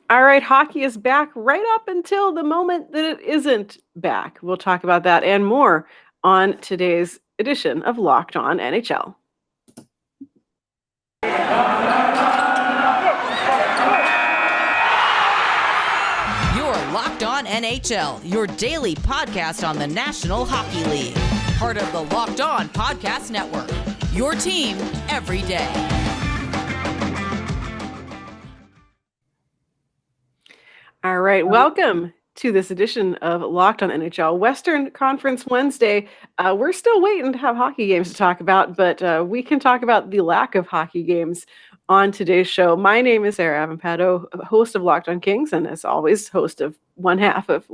All right, hockey is back right up until the moment that it isn't back. We'll talk about that and more on today's edition of Locked On NHL. You're Locked On NHL, your daily podcast on the National Hockey League. Part of the Locked On Podcast Network, your team every day. All right, welcome to this edition of Locked On NHL Western Conference Wednesday. We're still waiting to have hockey games to talk about, but we can talk about the lack of hockey games on today's show. My name is Sarah Avampado, host of Locked On Kings, and as always, host of one half of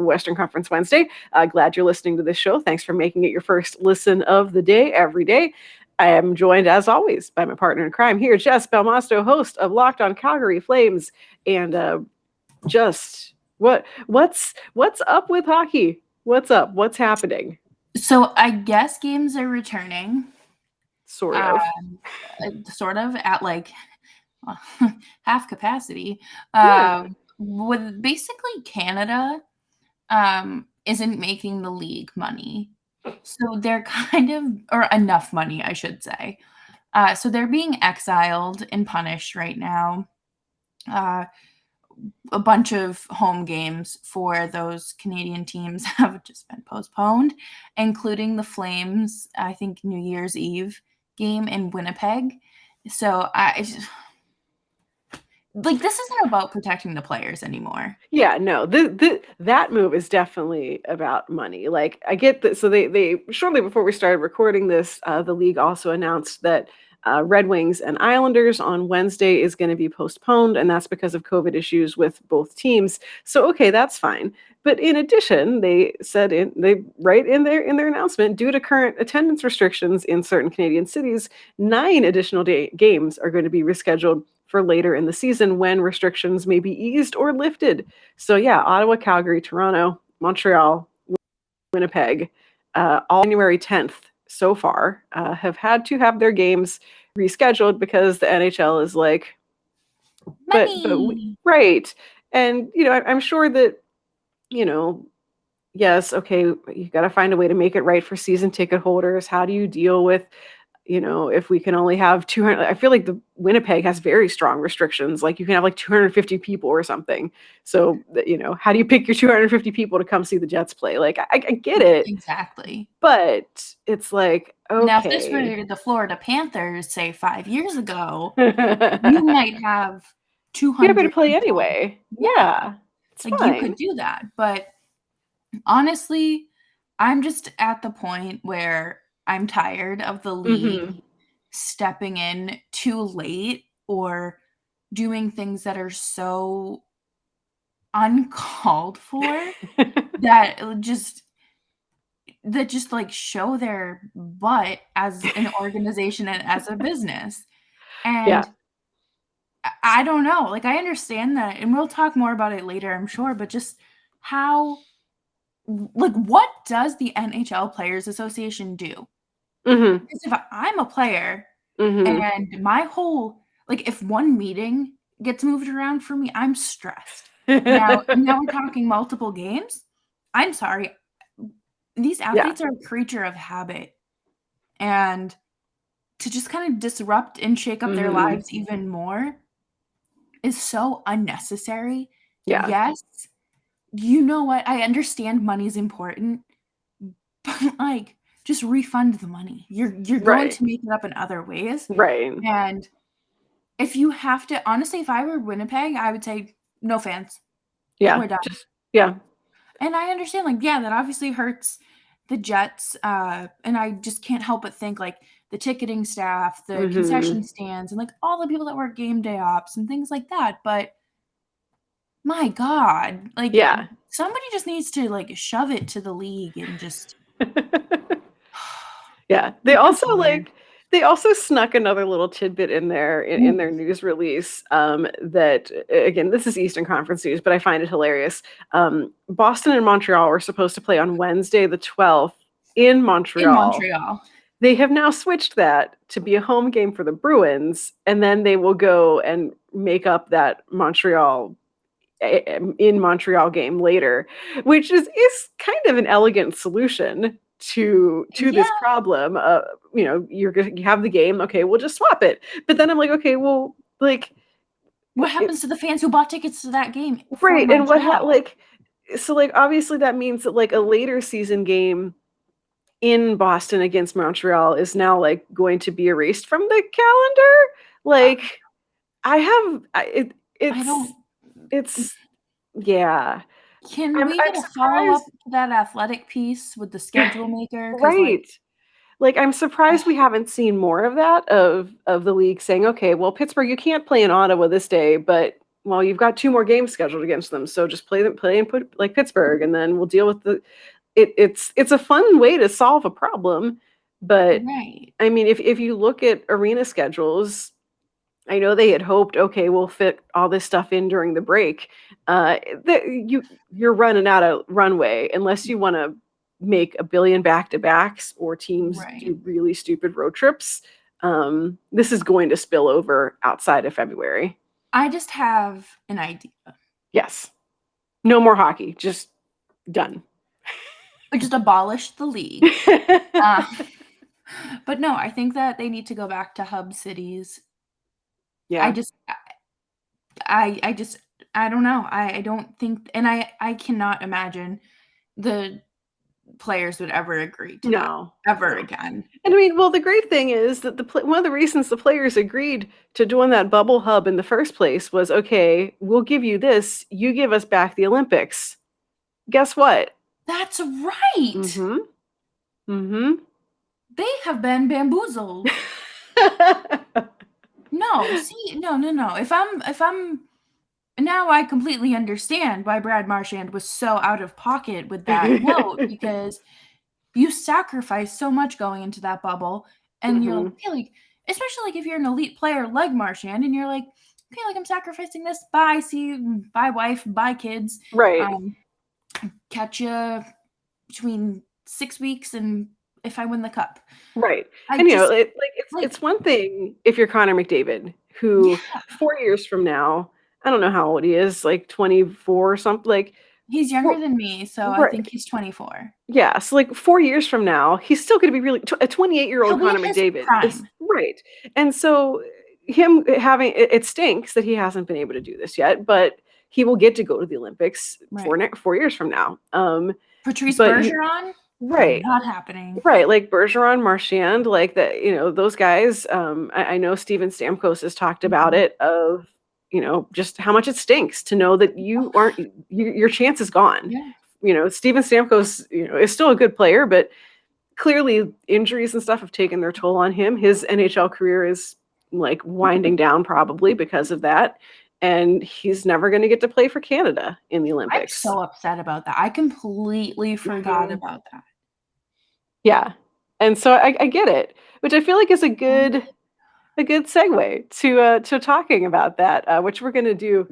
Western Conference Wednesday. Glad you're listening to this show. Thanks for making it your first listen of the day every day. I am joined, as always, by my partner in crime here, Jess Belmosto, host of Locked On Calgary Flames, and just what's up with hockey? What's up? What's happening? So I guess games are returning. Sort of At like half capacity. With basically Canada isn't making the league money. So they're kind of, or enough money, I should say. So they're being exiled and punished right now. A bunch of home games for those Canadian teams have just been postponed, including the Flames, I think, New Year's Eve game in Winnipeg. So this isn't about protecting the players anymore. Yeah, no, that move is definitely about money. Like, I get that. So they shortly before we started recording this, the league also announced that Red Wings and Islanders on Wednesday is going to be postponed, and that's because of COVID issues with both teams. So, okay, that's fine. But in addition, they said in their announcement, due to current attendance restrictions in certain Canadian cities, 9 additional games are going to be rescheduled for later in the season when restrictions may be eased or lifted. So yeah, Ottawa, Calgary, Toronto, Montreal, Winnipeg, all January 10th so far have had to have their games rescheduled because the NHL is like, but right. And, I'm sure that, yes, okay, you got to find a way to make it right for season ticket holders. How do you deal with, if we can only have 200, I feel like the Winnipeg has very strong restrictions. Like you can have like 250 people or something. So, how do you pick your 250 people to come see the Jets play? Like, I get it. Exactly. But it's like, okay. Now, if this were the Florida Panthers, say 5 years ago, you might have 200 people to play anyway. Yeah. Like fine. You could do that. But honestly, I'm just at the point where I'm tired of the league stepping in too late or doing things that are so uncalled for that just like show their butt as an organization and as a business. And I don't know. Like, I understand that, and we'll talk more about it later, I'm sure, but just how, like, what does the NHL Players Association do? Because if I'm a player and my whole, like, if one meeting gets moved around for me, I'm stressed. Now we're talking multiple games. I'm sorry. These athletes are a creature of habit. And to just kind of disrupt and shake up their lives even more is so unnecessary. Yeah. Yes. You know what? I understand money's important, but like, just refund the money. You're going to make it up in other ways. Right. And if you have to, honestly, if I were Winnipeg, I would say no fans. Yeah. We're done. And I understand, like, yeah, that obviously hurts the Jets. And I just can't help but think, like, the ticketing staff, the concession stands, and like all the people that work game day ops and things like that. But my God, like, somebody just needs to like shove it to the league and just. Yeah, they also snuck another little tidbit in there in their news release that, again, this is Eastern Conference news, but I find it hilarious. Boston and Montreal were supposed to play on Wednesday the 12th in Montreal. They have now switched that to be a home game for the Bruins, and then they will go and make up that Montreal in Montreal game later, which is kind of an elegant solution to this Yeah. problem. You have the game, okay, we'll just swap it. But then I'm like, okay, well, like, What happens to the fans who bought tickets to that game from right, and Montreal? like obviously that means that like a later season game in Boston against Montreal is now like going to be erased from the calendar. Uh, Like I have it I don't. it's yeah. Can we I'm get a follow-up surprised. to that athletic piece with the schedule maker? Because like, Right. Like, I'm surprised we haven't seen more of that, of the league saying, "Okay, well, Pittsburgh, you can't play in Ottawa this day, but, well, you've got 2 more games scheduled against them, so just play and put like Pittsburgh, and then we'll deal with the." It's a fun way to solve a problem, but, right, I mean, if you look at arena schedules, I know they had hoped, "Okay, we'll fit all this stuff in during the break." The you're running out of runway unless you wanna make a billion back-to-backs or teams right. do really stupid road trips. This is going to spill over outside of February. I just have an idea. Yes. No more hockey, just done. We just abolish the league. Uh, but no, I think that they need to go back to hub cities. I Yeah. just I just I don't know. I don't think, and I cannot imagine the players would ever agree to that No, ever no. again. And I mean, well, the great thing is that one of the reasons the players agreed to join that bubble hub in the first place was, okay, we'll give you this, you give us back the Olympics. Guess what? That's right. Mm-hmm. Mm-hmm. They have been bamboozled. No, see, no, no, no. If I'm now I completely understand why Brad Marchand was so out of pocket with that note, because you sacrifice so much going into that bubble, and you're like, Mm-hmm. "Okay," like, especially, like, if you're an elite player like Marchand and you're like, "Okay, like, I'm sacrificing this. Bye, see you. Bye, wife. Bye, kids. Right. Um, catch you between 6 weeks and if I win the cup." Right. I And just like, it's one thing if you're Connor McDavid, who yeah, 4 years from now, I don't know how old he is, like 24 or something, like he's younger for than me, so I right. think he's 24. Yeah, so, like, 4 years from now, he's still gonna be really a He'll 28-year-old be in Connor his McDavid is prime. right, and so, him having it stinks that he hasn't been able to do this yet, but he will get to go to the Olympics Right. 4 years from now, Patrice but he Bergeron? right, Not happening. right, like Bergeron, Marchand, like, that those guys, I know Steven Stamkos has talked about Mhm. it of, just how much it stinks to know that you aren't your chance is gone. Yeah. Steven Stamkos, is still a good player, but clearly injuries and stuff have taken their toll on him. His NHL career is like winding down probably because of that. And he's never going to get to play for Canada in the I'm Olympics. so upset about that. I completely forgot Mhm. about that. Yeah. And so I get it, which I feel like is a good segue to talking about that, which we're going to do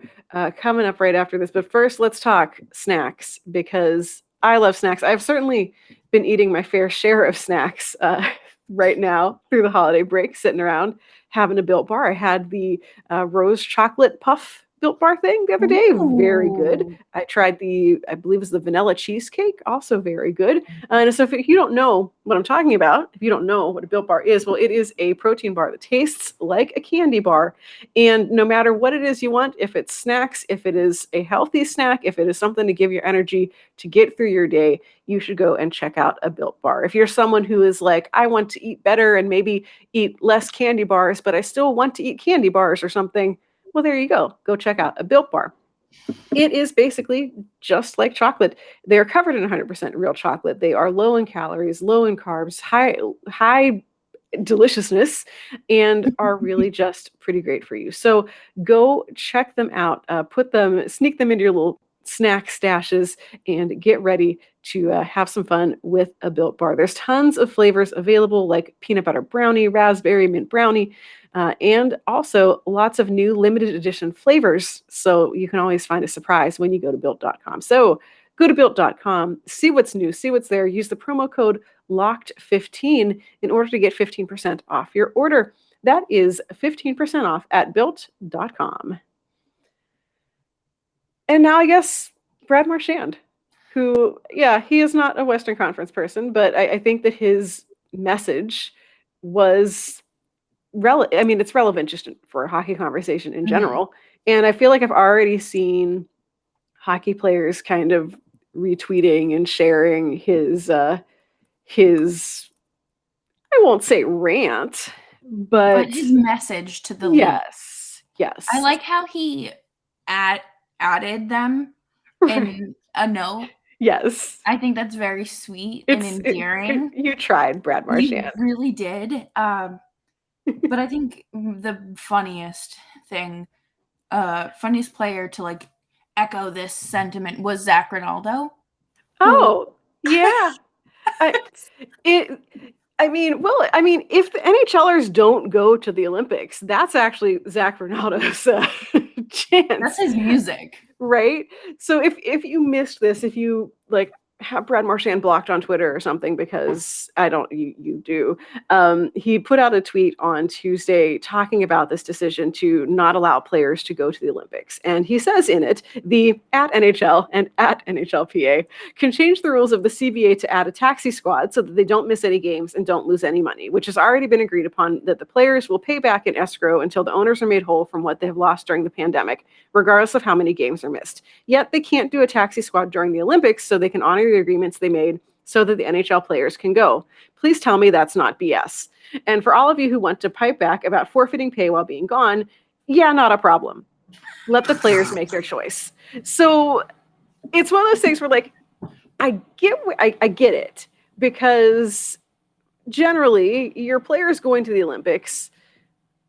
coming up right after this. But first, let's talk snacks because I love snacks. I've certainly been eating my fair share of snacks right now through the holiday break, sitting around having a Built Bar. I had the rose chocolate puff Built Bar thing the other day. Very good. Ooh. I tried I believe it was the vanilla cheesecake, also very good. And so if you don't know what I'm talking about, if you don't know what a Built Bar is, well, it is a protein bar that tastes like a candy bar. And no matter what it is you want, if it's snacks, if it is a healthy snack, if it is something to give you energy to get through your day, you should go and check out a Built Bar. If you're someone who is like, I want to eat better and maybe eat less candy bars, but I still want to eat candy bars or something, well, there you go. Go check out a Built Bar. It is basically just like chocolate. They are covered in 100% real chocolate. They are low in calories, low in carbs, high deliciousness, and are really just pretty great for you. So go check them out. Sneak them into your little snack stashes, and get ready to have some fun with a Built Bar. There's tons of flavors available, like peanut butter brownie, raspberry mint brownie, and also lots of new limited edition flavors. So you can always find a surprise when you go to built.com. So go to built.com, see what's new, see what's there. Use the promo code LOCKED15 in order to get 15% off your order. That is 15% off at built.com. And now I guess Brad Marchand, who, yeah, he is not a Western Conference person, but I think that his message was I mean, it's relevant just for a hockey conversation in Mhm. general. And I feel like I've already seen hockey players kind of retweeting and sharing his I won't say rant, But but his message to the league. yes, I yes. like how he added them Right. in a note. Yes. I think that's very sweet and endearing. You tried, Brad You Marchand. really did. But I think the funniest player to like echo this sentiment was Zach Ronaldo, who Oh, yeah. I it I mean, if the NHLers don't go to the Olympics, that's actually Zach Ronaldo's that's chance. his music. Right? So if you missed this, if you like have Brad Marchand blocked on Twitter or something because I don't you do. He put out a tweet on Tuesday talking about this decision to not allow players to go to the Olympics. And he says in it, the at NHL and at NHLPA can change the rules of the CBA to add a taxi squad so that they don't miss any games and don't lose any money, which has already been agreed upon that the players will pay back in escrow until the owners are made whole from what they have lost during the pandemic, regardless of how many games are missed. Yet they can't do a taxi squad during the Olympics, so they can honor the agreements they made so that the NHL players can go. Please tell me that's not BS. And for all of you who want to pipe back about forfeiting pay while being gone, yeah, not a problem. Let the players make their choice. So it's one of those things where, like, I get it, because generally your players going to the Olympics,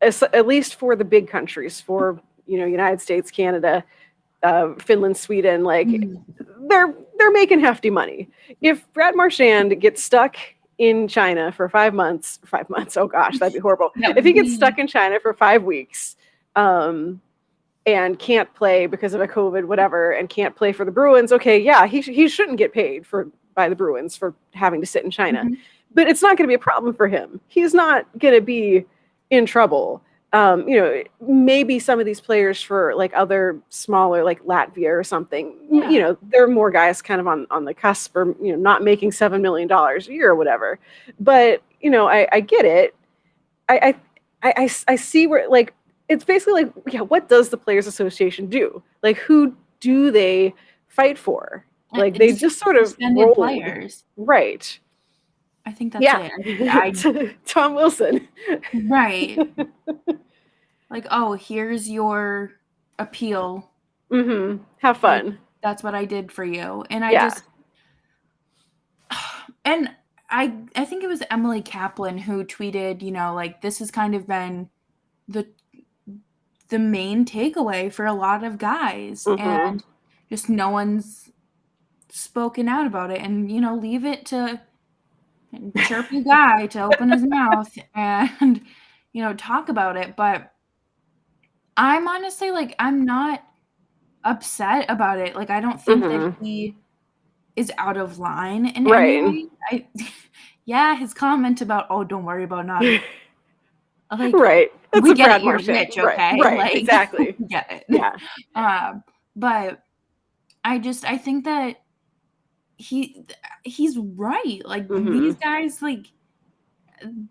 at least for the big countries, for United States, Canada, Finland, Sweden, like Mhm. they're making hefty money. If Brad Marchand gets stuck in China for 5 months, oh gosh, that'd be horrible. That If would he gets be stuck in China for 5 weeks, and can't play because of a COVID whatever, and can't play for the Bruins, okay, yeah, he shouldn't get paid by the Bruins for having to sit in China. Mhm. But it's not going to be a problem for him. He's not going to be in trouble. Maybe some of these players for like other smaller, like Latvia or something, Yeah. there are more guys kind of on the cusp, or not making $7 million a year or whatever. But I get it. I see where, like, it's basically like, yeah, what does the Players Association do? Like, who do they fight for? Like, they Just just sort of suspended rolled. players. Right. I think that's Yeah. it. I Tom Wilson. right. Like, "Oh, here's your appeal. Have Like, fun. that's what I did for you." And I Yeah. just and I think it was Emily Kaplan who tweeted, like, this has kind of been the main takeaway for a lot of guys, hmm and just no one's spoken out about it, and, leave it to chirpy guy to open his mouth and, talk about it, but I'm honestly, like, I'm not upset about it, like, I don't think that hmm he is out of line in any Right. way. Yeah, his comment about, "Oh, don't worry about not," like, Right. That's we a get it, Brad you're Marchand. rich, Right. okay? Right. Like, Exactly. we get it. Yeah. But I think that he he's right, like, these hmm guys, like,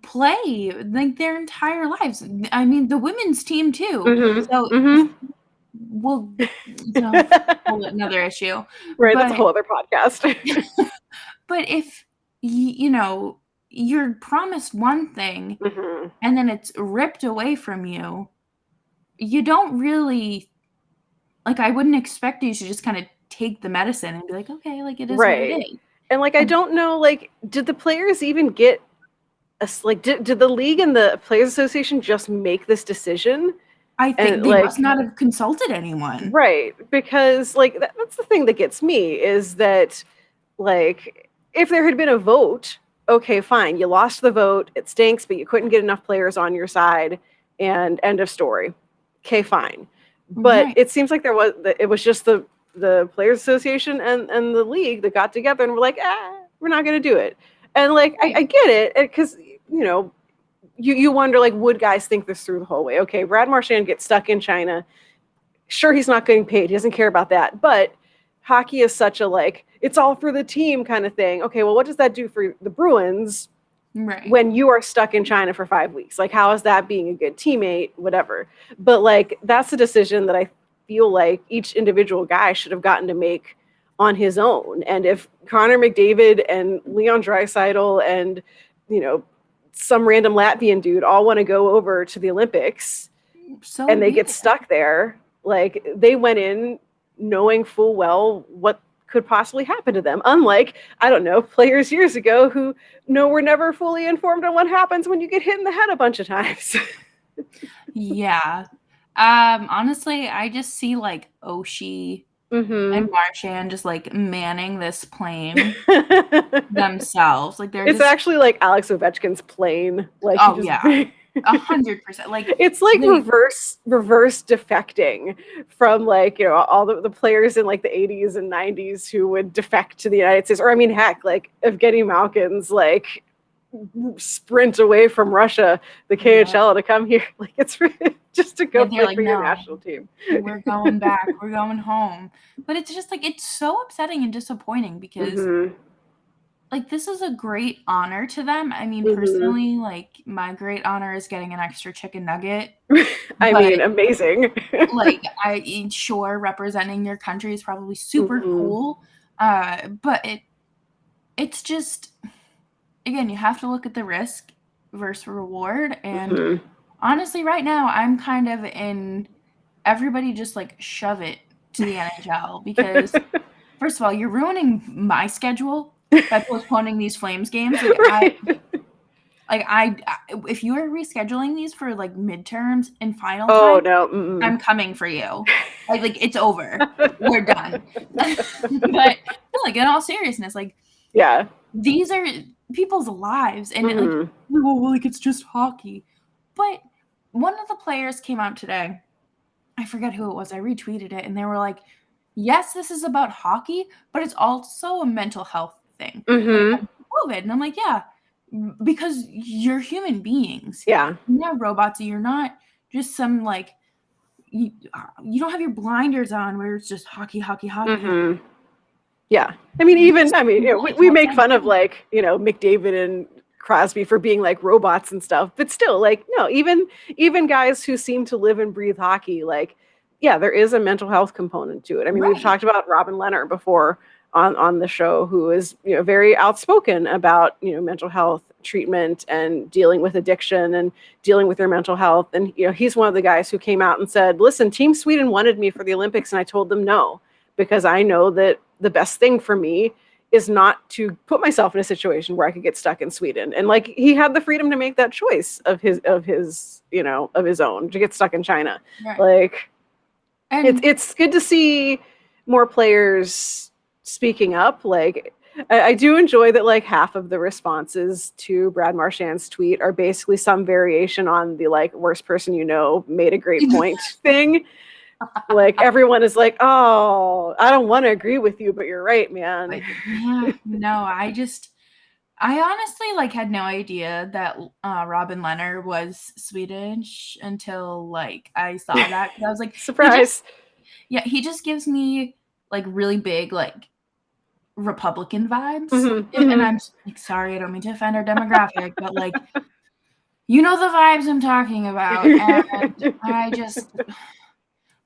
play, like, their entire lives. I mean, the women's team too. hmm So, hmm we'll it's a whole another issue. Right. That's a But whole other podcast. but if you're promised one thing hmm and then it's ripped away from you, you don't really like, I wouldn't expect you to just kinda take the medicine and be like, "Okay, like, it is what it Right. is." And, like, I And don't know, like, did the players even get like, did the league and the Players Association just make this decision? I think And, they must like, not have consulted anyone. right, because, like, that's the thing that gets me, is that, like, if there had been a vote, okay, fine, you lost the vote, it stinks, but you couldn't get enough players on your side, and end of story. Okay, fine. But Right. it seems like it was just the Players Association and the league that got together and were like, we're not going to do it. And, like, Right. I get it, because you wonder, like, would guys think this through the whole way? Okay, Brad Marchand gets stuck in China. sure, he's not getting paid. He doesn't care about that. But hockey is such a like, it's all for the team kind of thing. Okay, well, what does that do for the Bruins when you are stuck in China for 5 weeks? Like, how is that being a good teammate? Whatever. But like, that's a decision that I feel like each individual guy should have gotten to make on his own. And if Connor McDavid and Leon Draisaitl and, some random Latvian dude all want to go over to the Olympics and they get stuck there, like, they went in knowing full well what could possibly happen to them. Unlike, I don't know, players years ago who were never fully informed on what happens when you get hit in the head a bunch of times. Yeah. Honestly, I just see like Oshie and Marchand just like manning this plane themselves. Like it's actually like Alex Ovechkin's plane. Like, 100%. Like, it's like reverse defecting from like, all the players in like the 80s and 90s who would defect to the United States. Or I mean, heck, like Evgeny Malkin's like sprint away from Russia, the KHL, to come here. Like, it's just to go play for your national team. We're going back. We're going home. But it's just like, it's so upsetting and disappointing because like, this is a great honor to them. I mean, personally, like, my great honor is getting an extra chicken nugget. I mean, amazing. Like, sure, representing your country is probably super cool. But it's just, again, you have to look at the risk versus reward. And honestly, right now, I'm kind of in everybody just like shove it to the NHL because, first of all, you're ruining my schedule by postponing these Flames games. Like, if you are rescheduling these for like midterms and final time, no, I'm coming for you. Like, it's over. We're done. But like, in all seriousness, like, these are people's lives, and like, well, like, it's just hockey. But one of the players came out today. I forget who it was. I retweeted it, and they were like, yes, this is about hockey, but it's also a mental health thing. COVID. And I'm like, yeah, because you're human beings. Yeah. You're not robots. You're not just some like, you don't have your blinders on where it's just hockey. Yeah. I mean, we make fun of like, McDavid and Crosby for being like robots and stuff, but still, like, no, even guys who seem to live and breathe hockey, like, yeah, there is a mental health component to it. I mean, we've talked about Robin Leonard before on the show, who is, very outspoken about, mental health treatment and dealing with addiction and dealing with their mental health. And, he's one of the guys who came out and said, listen, Team Sweden wanted me for the Olympics, and I told them no, because I know that the best thing for me is not to put myself in a situation where I could get stuck in Sweden. And like, he had the freedom to make that choice of his own, to get stuck in China. Like, and it's good to see more players speaking up. Like, I do enjoy that like half of the responses to Brad Marchand's tweet are basically some variation on the like worst person made a great point thing. Like, everyone is like, oh, I don't want to agree with you, but you're right, man. Like, yeah, no, I honestly like had no idea that Robin Leonard was Swedish until like I saw that. I was like, surprise. He just gives me like really big like Republican vibes. And I'm like, sorry, I don't mean to offend our demographic, but like, the vibes I'm talking about. And I just,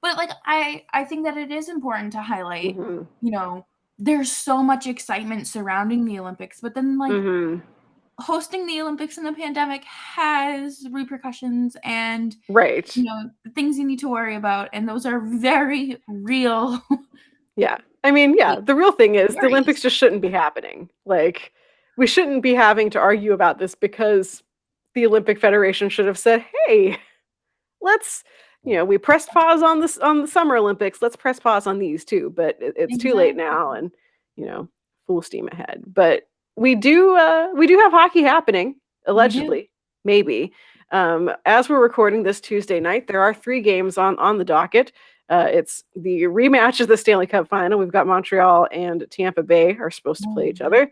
but like, I think that it is important to highlight, there's so much excitement surrounding the Olympics, but then like hosting the Olympics in the pandemic has repercussions and things you need to worry about. And those are very real. Yeah. I mean, the real thing is the Olympics just shouldn't be happening. Like, we shouldn't be having to argue about this because the Olympic Federation should have said, hey, let's, we pressed pause on the Summer Olympics. Let's press pause on these too. But it's too late now, and, full steam ahead. But we do have hockey happening, allegedly, maybe. As we're recording this Tuesday night, there are 3 games on the docket. It's the rematch of the Stanley Cup final. We've got Montreal and Tampa Bay are supposed to play each other.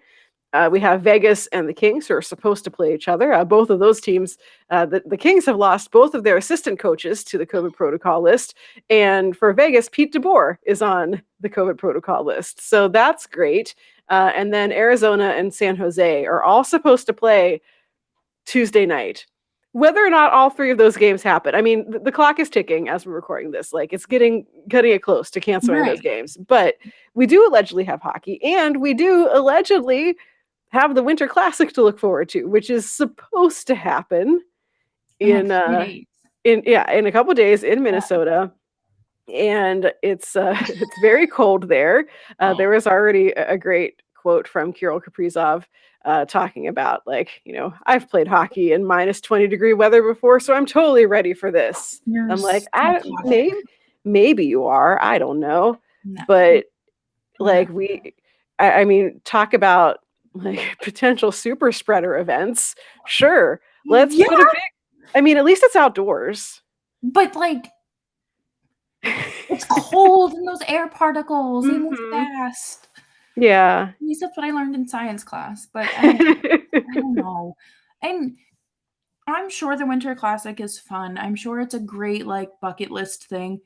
We have Vegas and the Kings who are supposed to play each other. Both of those teams, the Kings have lost both of their assistant coaches to the COVID protocol list. And for Vegas, Pete DeBoer is on the COVID protocol list. So that's great. And then Arizona and San Jose are all supposed to play Tuesday night. Whether or not all three of those games happen, I mean, the clock is ticking as we're recording this. Like, it's cutting it close to canceling those games. But we do allegedly have hockey, and we do allegedly have the Winter Classic to look forward to, which is supposed to happen in a couple days in Minnesota. And it's very cold there. There was already a great quote from Kirill Kaprizov talking about, like, I've played hockey in minus 20-degree weather before, so I'm totally ready for this. I'm like, maybe you are. I don't know. No. But like I mean, talk about like potential super spreader events. Sure. Let's put a big, I mean, at least it's outdoors. But like, it's cold and those air particles, they move fast. Yeah. At least that's what I learned in science class, but I don't know. And I'm sure the Winter Classic is fun. I'm sure it's a great, like, bucket list thing.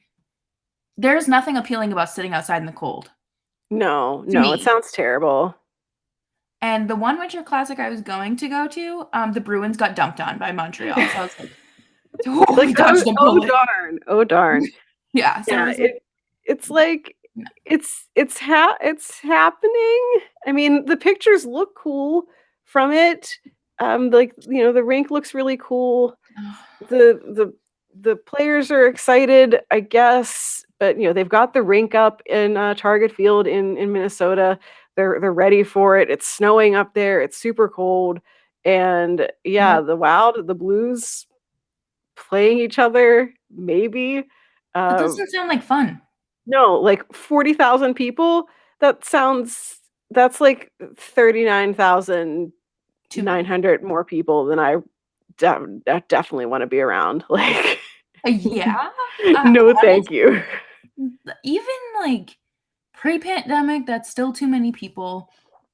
There's nothing appealing about sitting outside in the cold. No, it sounds terrible. And the one Winter Classic I was going to go to, the Bruins got dumped on by Montreal. So I was like, oh darn. Yeah. So it's like, it's happening. I mean, the pictures look cool from it. Like, the rink looks really cool. The players are excited, I guess, but they've got the rink up in Target Field in Minnesota. They're ready for it. It's snowing up there. It's super cold. And the Wild, the Blues playing each other, maybe. That doesn't sound like fun. No, like 40,000 people. That's like 39,900 more people than I definitely want to be around. Like, yeah. No, thank you. Even like pre-pandemic, that's still too many people.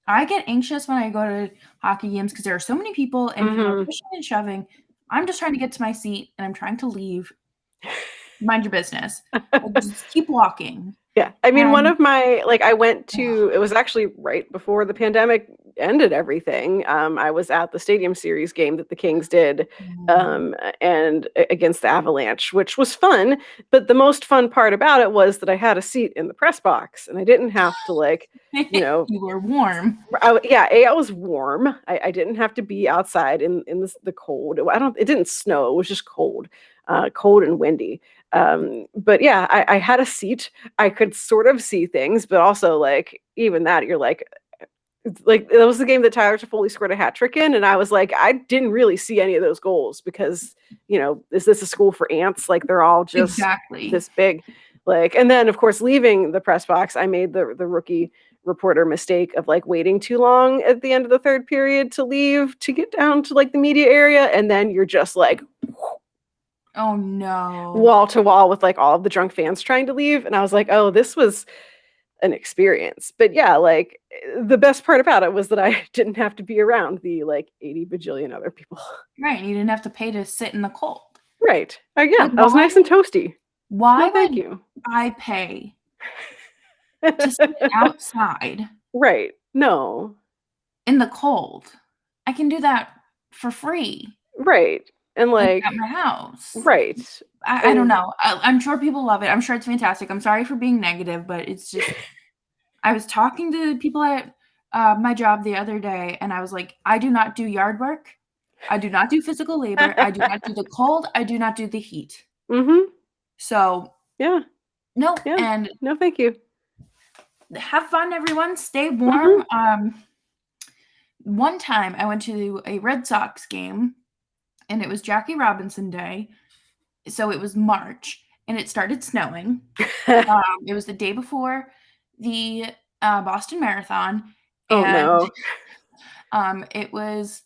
I get anxious when I go to hockey games because there are so many people and people are pushing and shoving. I'm just trying to get to my seat and I'm trying to leave. Mind your business. Just keep walking. Yeah. I mean, one of my, like, I went to, it was actually right before the pandemic ended everything. I was at the Stadium Series game that the Kings did and against the Avalanche, which was fun. But the most fun part about it was that I had a seat in the press box and I didn't have to, like, you were warm. I was warm. I didn't have to be outside in the cold. It didn't snow. It was just cold and windy. But yeah, I had a seat. I could sort of see things, but also, like, even that, you're like that was the game that Tyler Toffoli scored a hat trick in, and I was like, I didn't really see any of those goals because, is this a school for ants? Like, they're all just this big. Like, and then of course, leaving the press box, I made the rookie reporter mistake of, like, waiting too long at the end of the third period to leave to get down to, like, the media area, and then you're just like, oh no, wall to wall with, like, all of the drunk fans trying to leave. And I was like, oh, this was an experience. But yeah, like, the best part about it was that I didn't have to be around the, like, 80 bajillion other people. Right. You didn't have to pay to sit in the cold. Right. Again, I was nice and toasty. Why would I pay to sit outside? Right. No. In the cold. I can do that for free. Right. And, like, at my house. Right. I don't know. I'm sure people love it. I'm sure it's fantastic. I'm sorry for being negative, but it's just, I was talking to people at my job the other day, and I was like, I do not do yard work. I do not do physical labor. I do not do the cold. I do not do the heat. So, yeah. No. Yeah. And no, thank you. Have fun, everyone. Stay warm. One time I went to a Red Sox game, and it was Jackie Robinson Day. So it was March, and it started snowing. It was the day before the Boston Marathon. And, it was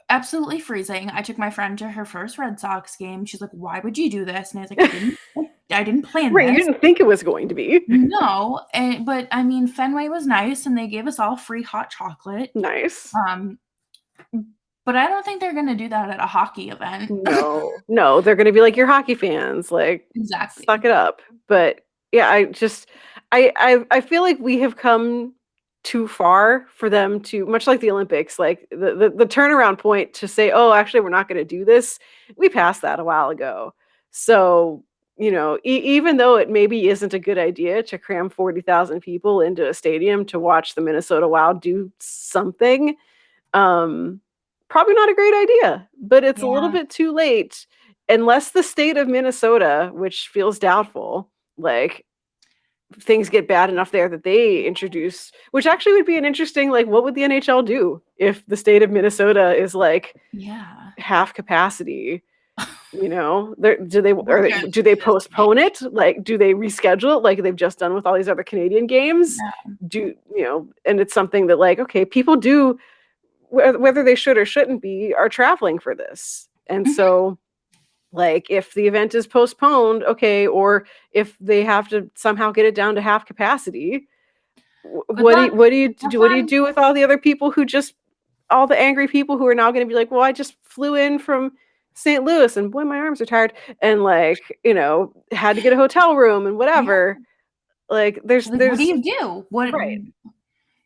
absolutely freezing. I took my friend to her first Red Sox game. She's like, why would you do this? And I was like, I I didn't plan Right, you this. didn't think it was going to be. No, but I mean, Fenway was nice, and they gave us all free hot chocolate. Nice. Um, but I don't think they're gonna do that at a hockey event. No, no, they're gonna be like, "You're hockey fans, like, suck Exactly. it up." But, yeah, I feel like we have come too far for them to, much like the Olympics, like, the turnaround point to say, "Oh, actually, we're not gonna do this," we passed that a while ago. So, even though it maybe isn't a good idea to cram 40,000 people into a stadium to watch the Minnesota Wild do something, um, probably not a great idea, but it's a little Yeah, bit too late unless the state of Minnesota, which feels doubtful, like, things get bad enough there that they introduce, which actually would be an interesting, like, what would the NHL do if the state of Minnesota is, like, yeah. half capacity? They're do they We're or gonna do do they this. postpone it? Like, do they reschedule it like they've just done with all these other Canadian games? Yeah. And it's something that, like, okay, people do, whether they should or shouldn't be, are traveling for this. And Mhm. so, like, if the event is postponed, okay, or if they have to somehow get it down to half capacity, Good what do luck. you what do you Have do? What do you fun. do with all the other people who just, all the angry people who are now going to be like, well, I just flew in from St. Louis and boy, my arms are tired, and, like, had to get a hotel room and Yeah. whatever. Like, Like, what do there's you do? What right,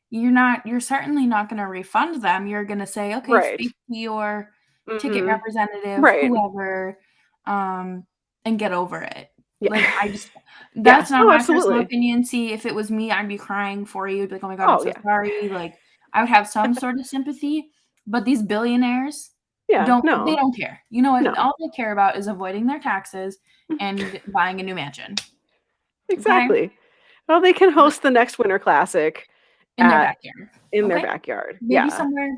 you're certainly not gonna refund them. You're gonna say, "Okay, right, speak to your ticket hmm, representative, right, whoever, um, and get over it." yeah, Like, I just yeah, that's not oh, my personal absolutely, opinion. See, if it was me, I'd be crying for you. I'd be like, "Oh my god, I'm oh so yeah, sorry." Like, I would have some sort of sympathy, but these billionaires yeah, they no, don't care. You know what? no. All they care about is avoiding their taxes and buying a new mansion, okay? Exactly. Well, they can host the next Winter Classic In their at backyard, in their okay? backyard. Maybe Yeah. somewhere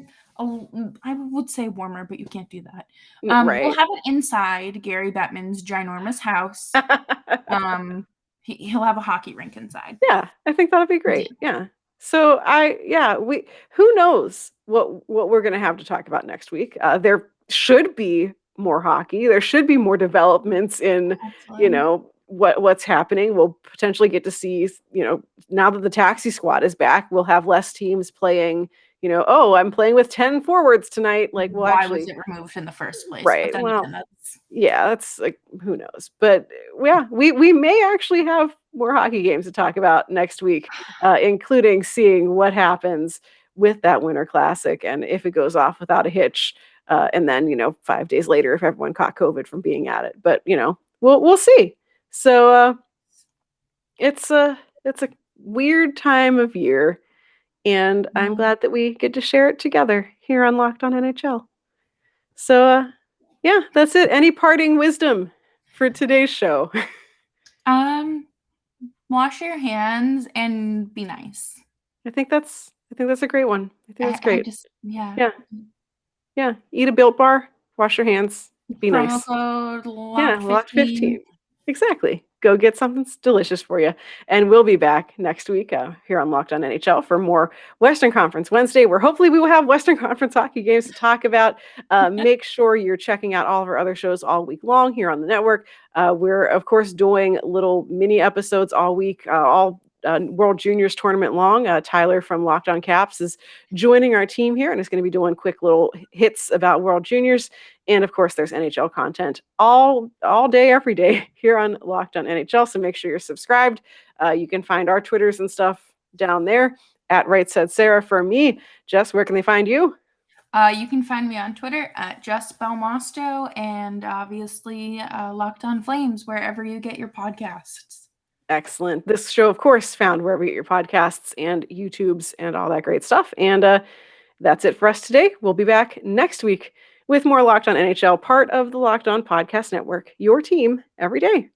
I would say warmer, but you can't do that. We'll Right. have it inside Gary Bettman's ginormous house. Um, he'll have a hockey rink inside. Yeah, I think that'll be great. Deal. Yeah. So we who knows what we're gonna have to talk about next week. There should be more hockey. There should be more developments in, Hopefully. what's happening. We'll potentially get to see, now that the taxi squad is back, we'll have less teams playing, oh, I'm playing with 10 forwards tonight. Like, well, Why was actually, it removed in the first place? But right. then again, Well, that's yeah, that's like, who knows? But yeah, we may actually have more hockey games to talk about next week, including seeing what happens with that Winter Classic and if it goes off without a hitch. And then, 5 days later, if everyone caught COVID from being at it. But we'll see. So it's a weird time of year, and I'm well, glad that we get to share it together here on Locked On NHL. So yeah, that's it. Any parting wisdom for today's show? um, wash your hands and be nice. I think that's a great one. I think that's I great. just yeah. Yeah, yeah. Eat a Built Bar, wash your hands, be Promo nice. code Yeah, locked LOCKED15. 15. Exactly. Go get something delicious for you. And we'll be back next week here on Locked On NHL for more Western Conference Wednesday, where hopefully we will have Western Conference hockey games to talk about. Make sure you're checking out all of our other shows all week long here on the network. We're, of course, doing little mini episodes all week, all World Juniors tournament long. Tyler from Locked On Caps is joining our team here and is going to be doing quick little hits about World Juniors. And of course, there's NHL content all day, every day here on Locked On NHL. So make sure you're subscribed. You can find our Twitters and stuff down there at Right Said Sarah. For me, Jess, where can they find you? You can find me on Twitter at Just Belmosto and obviously Locked on Flames wherever you get your podcasts. Excellent. This show, of course, found wherever you get your podcasts and YouTubes and all that great stuff. And that's it for us today. We'll be back next week with more Locked On NHL, part of the Locked On Podcast Network, your team every day.